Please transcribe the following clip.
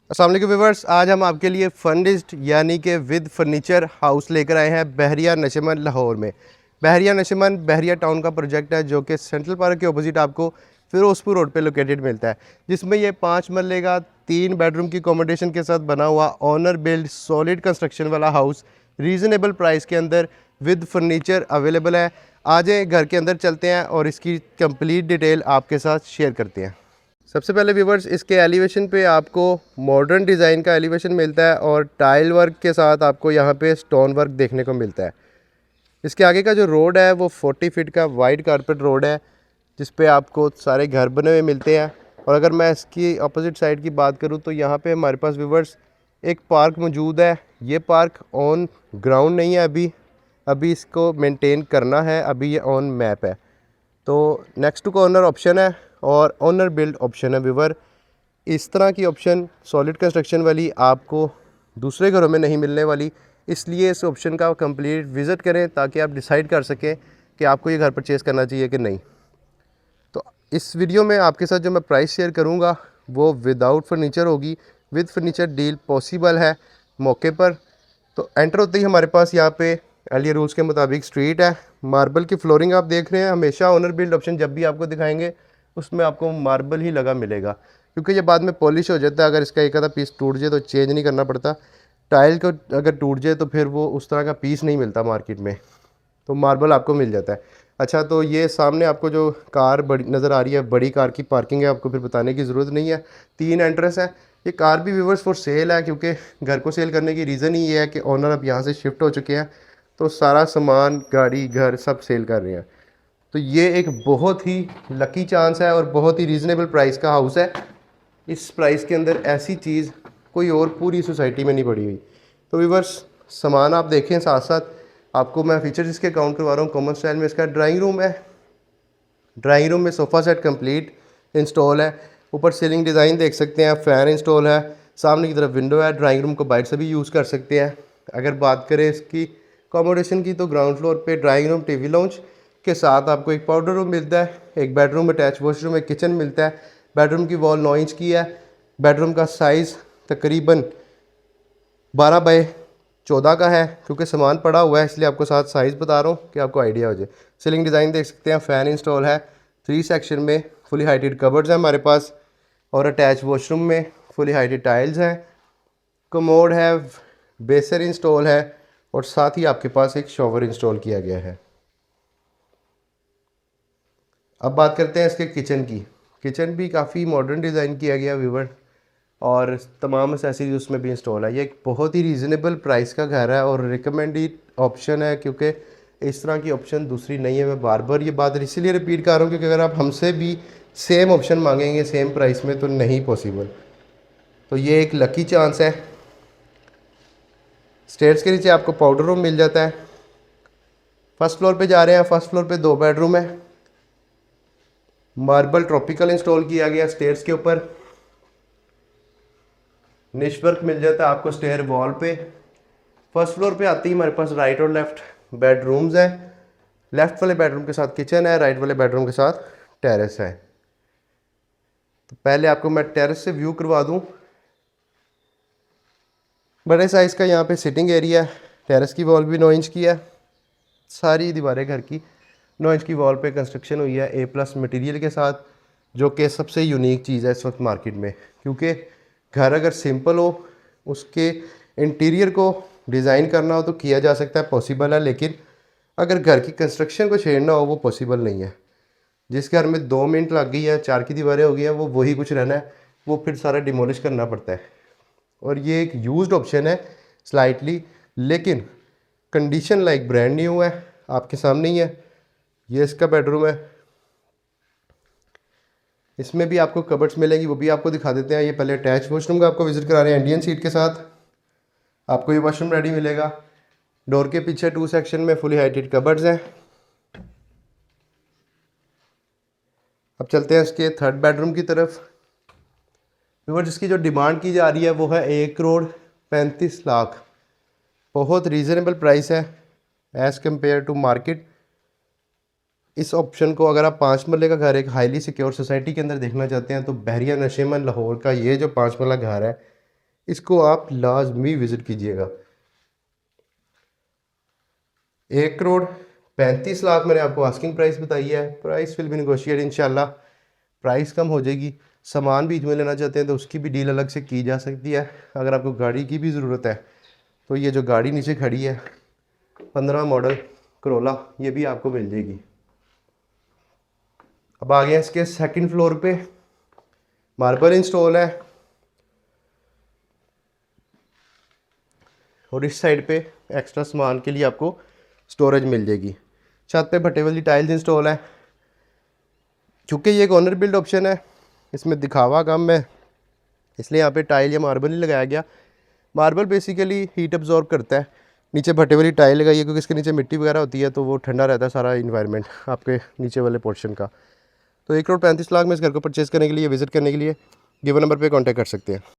अस्सलाम वालेकुम व्यूअर्स, आज हम आपके लिए फर्निश्ड यानी कि विद फर्नीचर हाउस लेकर आए हैं बहरिया नशमन लाहौर में। बहरिया नशमन बहरिया टाउन का प्रोजेक्ट है जो कि सेंट्रल पार्क के अपोजिट आपको फिरोजपुर रोड पे लोकेटेड मिलता है, जिसमें ये 5 मरले का 3 बेडरूम की अकोमोडेशन के साथ बना हुआ ऑनर बिल्ड सॉलिड कंस्ट्रक्शन वाला हाउस रीज़नेबल प्राइस के अंदर विद फर्नीचर अवेलेबल है। आज घर के अंदर चलते हैं और इसकी कंप्लीट डिटेल आपके साथ शेयर करते हैं। सबसे पहले व्यूवर्स, इसके एलिवेशन पे आपको मॉडर्न डिज़ाइन का एलिवेशन मिलता है और टाइल वर्क के साथ आपको यहाँ पे स्टोन वर्क देखने को मिलता है। इसके आगे का जो रोड है वो 40 फीट का वाइड कारपेट रोड है, जिस पे आपको सारे घर बने हुए मिलते हैं। और अगर मैं इसकी अपोजिट साइड की बात करूँ तो यहाँ पे हमारे पास व्यूवर्स एक पार्क मौजूद है। ये पार्क ऑन ग्राउंड नहीं है, अभी इसको मेनटेन करना है, अभी ये ऑन मैप है। तो नेक्स्ट टू कॉर्नर ऑप्शन है और ओनर बिल्ड ऑप्शन है व्यूवर। इस तरह की ऑप्शन सॉलिड कंस्ट्रक्शन वाली आपको दूसरे घरों में नहीं मिलने वाली, इसलिए इस ऑप्शन का कंप्लीट विज़िट करें ताकि आप डिसाइड कर सकें कि आपको ये घर परचेज़ करना चाहिए कि नहीं। तो इस वीडियो में आपके साथ जो मैं प्राइस शेयर करूँगा वो विदाउट फर्नीचर होगी, विद फर्नीचर डील पॉसिबल है मौके पर। तो एंटर होते ही हमारे पास यहाँ पे एलिया रूल्स के मुताबिक स्ट्रीट है। मार्बल की फ्लोरिंग आप देख रहे हैं, हमेशा ओनर बिल्ड ऑप्शन जब भी आपको दिखाएंगे उसमें आपको मार्बल ही लगा मिलेगा, क्योंकि ये बाद में पॉलिश हो जाता है। अगर इसका एक आधा पीस टूट जाए तो चेंज नहीं करना पड़ता। टाइल को अगर टूट जाए तो फिर वो उस तरह का पीस नहीं मिलता मार्केट में, तो मार्बल आपको मिल जाता है। अच्छा, तो ये सामने आपको जो कार बड़ी नज़र आ रही है, बड़ी कार की पार्किंग है, आपको फिर बताने की ज़रूरत नहीं है। 3 एंट्रेंस है। ये कार भी व्यूवर्स फॉर सेल है, क्योंकि घर को सेल करने की रीज़न ही ये है कि ओनर अब यहाँ से शिफ्ट हो चुके हैं, तो सारा सामान, गाड़ी, घर सब सेल कर रहे हैं। तो ये एक बहुत ही लकी चांस है और बहुत ही रीज़नेबल प्राइस का हाउस है। इस प्राइस के अंदर ऐसी चीज़ कोई और पूरी सोसाइटी में नहीं पड़ी हुई। तो व्यूवर्स, सामान आप देखें, साथ साथ आपको मैं फीचर्स इसके काउंट करवा रहा हूँ। कॉमन स्टाइल में इसका ड्राइंग रूम है। ड्राइंग रूम में सोफ़ा सेट कंप्लीट इंस्टॉल है। ऊपर सीलिंग डिज़ाइन देख सकते हैं, फ़ैन इंस्टॉल है। सामने की तरफ विंडो है। ड्राइंग रूम को बाहर से भी यूज़ कर सकते हैं। अगर बात करें इसकी अकोमोडेशन की तो ग्राउंड फ्लोर पे ड्राइंग रूम, टीवी लाउंज के साथ आपको एक पाउडर रूम मिलता है, एक बेडरूम, अटैच वॉशरूम, एक किचन मिलता है। बेडरूम की वॉल 9 इंच की है। बेडरूम का साइज़ तकरीबन 12 बाई 14 का है, क्योंकि सामान पड़ा हुआ है इसलिए आपको साथ साइज़ बता रहा हूँ कि आपको आइडिया हो जाए। सीलिंग डिज़ाइन देख सकते हैं, फ़ैन इंस्टॉल है। 3 सेक्शन में फुली हाइटेड कबर्ड्स हैं हमारे पास, और अटैच वॉशरूम में फुली हाइटेड टाइल्स हैं। कमोड है, बेसर इंस्टॉल है, और साथ ही आपके पास एक शॉवर इंस्टॉल किया गया है। अब बात करते हैं इसके किचन की। किचन भी काफ़ी मॉडर्न डिज़ाइन किया गया व्यूवर, और तमाम एक्सेसरीज उसमें भी इंस्टॉल है। ये एक बहुत ही रीज़नेबल प्राइस का घर है और रिकमेंडेड ऑप्शन है, क्योंकि इस तरह की ऑप्शन दूसरी नहीं है। मैं बार बार ये बात इसीलिए रिपीट कर रहा हूँ क्योंकि अगर आप हमसे भी सेम ऑप्शन मांगेंगे सेम प्राइस में तो नहीं पॉसिबल। तो ये एक लकी चांस है। स्टेयर्स के नीचे आपको पाउडर रूम मिल जाता है। फर्स्ट फ्लोर पे जा रहे हैं। फर्स्ट फ्लोर पे 2 बेडरूम है। मार्बल ट्रॉपिकल इंस्टॉल किया गया। स्टेयर्स के ऊपर निश वर्क मिल जाता है आपको स्टेयर वॉल पे। फर्स्ट फ्लोर पे आते ही हमारे पास राइट और लेफ्ट बेडरूम्स हैं। लेफ्ट वाले बेडरूम के साथ किचन है, राइट वाले बेडरूम के साथ टेरेस है। तो पहले आपको मैं टेरेस से व्यू करवा दूं। बड़े साइज़ का यहाँ पे सिटिंग एरिया है। टेरेस की वॉल भी 9 इंच की है। सारी दीवारें घर की 9 इंच की वॉल पे कंस्ट्रक्शन हुई है A+ मटेरियल के साथ, जो कि सबसे यूनिक चीज़ है इस वक्त मार्केट में। क्योंकि घर अगर सिंपल हो, उसके इंटीरियर को डिज़ाइन करना हो तो किया जा सकता है, पॉसिबल है, लेकिन अगर घर की कंस्ट्रक्शन को छेड़ना हो वो पॉसिबल नहीं है। जिस घर में 2 मिनट लग गई है, 4 की दीवारें हो गई हैं, वो वही कुछ रहना है, वो फिर सारा डिमोलिश करना पड़ता है। और ये एक यूज्ड ऑप्शन है स्लाइटली, लेकिन कंडीशन लाइक ब्रांड न्यू है। आपके सामने ही है। ये इसका बेडरूम है। इसमें भी आपको कबर्ड्स मिलेंगी, वो भी आपको दिखा देते हैं। ये पहले अटैच वॉशरूम का आपको विजिट करा रहे हैं। इंडियन सीट के साथ आपको ये वॉशरूम रेडी मिलेगा। डोर के पीछे 2 सेक्शन में फुली हाइटेड कबर्ड्स हैं। अब चलते हैं इसके थर्ड बेडरूम की तरफ। व्यूअर, जिसकी जो डिमांड की जा रही है वो है 1,35,00,000। बहुत रीज़नेबल प्राइस है एज़ कम्पेयर टू मार्केट। इस ऑप्शन को अगर आप 5 मरले का घर एक हाईली सिक्योर सोसाइटी के अंदर देखना चाहते हैं तो बहरिया नशेमन लाहौर का ये जो 5 मरला घर है, इसको आप लाजमी विज़िट कीजिएगा। 1,35,00,000 मैंने आपको आस्किंग प्राइस बताई है। प्राइस विल बी नेगोशिएट इंशाल्लाह। प्राइस कम हो जाएगी। सामान बीच में लेना चाहते हैं तो उसकी भी डील अलग से की जा सकती है। अगर आपको गाड़ी की भी ज़रूरत है तो ये जो गाड़ी नीचे खड़ी है 15 मॉडल करोला, ये भी आपको मिल जाएगी। अब आ गए हैं इसके सेकंड फ्लोर पे। मार्बल इंस्टॉल है और इस साइड पे एक्स्ट्रा सामान के लिए आपको स्टोरेज मिल जाएगी। छत पे भट्टे वाली टाइल्स इंस्टॉल है। चूँकि ये एक ऑनर बिल्ड ऑप्शन है, इसमें दिखावा कम है, इसलिए यहाँ पे टाइल या मार्बल नहीं लगाया गया। मार्बल बेसिकली हीट अब्जॉर्ब करता है। नीचे भट्टे वाली टाइल लगाई है क्योंकि इसके नीचे मिट्टी वगैरह होती है तो वो ठंडा रहता है सारा इन्वायरमेंट आपके नीचे वाले पोर्शन का। तो 1,35,00,000 में इस घर को परचेज़ करने के लिए, विज़िट करने के लिए गिवन नंबर पे कांटेक्ट कर सकते हैं।